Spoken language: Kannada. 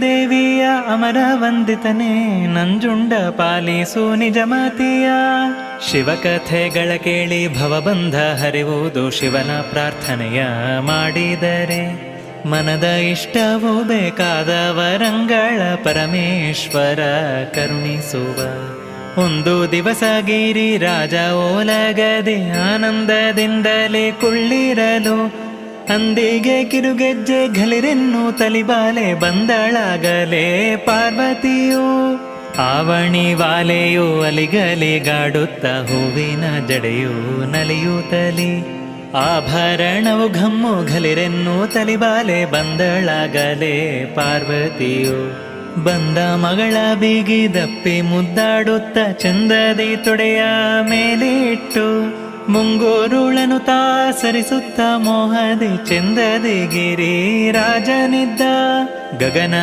ದೇವಿಯ ಅಮರ ವಂದಿತನೇ ನಂಜುಂಡ ಪಾಲಿಸು ನಿಜಮತಿಯ. ಶಿವಕಥೆಗಳ ಕೇಳಿ ಭವಬಂಧ ಹರಿವುದು ಶಿವನ ಪ್ರಾರ್ಥನೆಯ ಮಾಡಿದರೆ. ಮನದ ಇಷ್ಟವೂ ಬೇಕಾದ ವರಂಗಳ ಪರಮೇಶ್ವರ ಕರುಣಿಸುವ. ಒಂದು ದಿವಸ ಗಿರಿ ರಾಜ ಓಲಗದೆ ಆನಂದದಿಂದಲೇ ಕುಳ್ಳಿರಲು. ಅಂದಿಗೆ ಕಿರುಗೆಜ್ಜೆ ಘಲಿರೆನ್ನು ತಲಿಬಾಲೆ ಬಂದಳಾಗಲೇ ಪಾರ್ವತಿಯು. ಆವಣಿ ವಾಲೆಯು ಅಲಿಗಲಿಗಾಡುತ್ತ ಹೂವಿನ ಜಡೆಯು ನಲಿಯುತ್ತಲಿ. ಆಭರಣವು ಘಮ್ಮು ಘಲಿರೆನ್ನು ತಲಿಬಾಲೆ ಬಂದಳಾಗಲೇ ಪಾರ್ವತಿಯು. ಬಂದ ಮಗಳ ಬೀಗಿದಪ್ಪಿ ಮುದ್ದಾಡುತ್ತ ಚಂದದಿ ತೊಡೆಯ ಮೇಲೆ ಇಟ್ಟು. ಮುಂಗೋರುಳನು ತಾ ಸರಿಸುತ್ತ ಮೋಹದಿ ಚಂದದಿ ಗಿರಿ ರಾಜನಿದ್ದ. ಗಗನ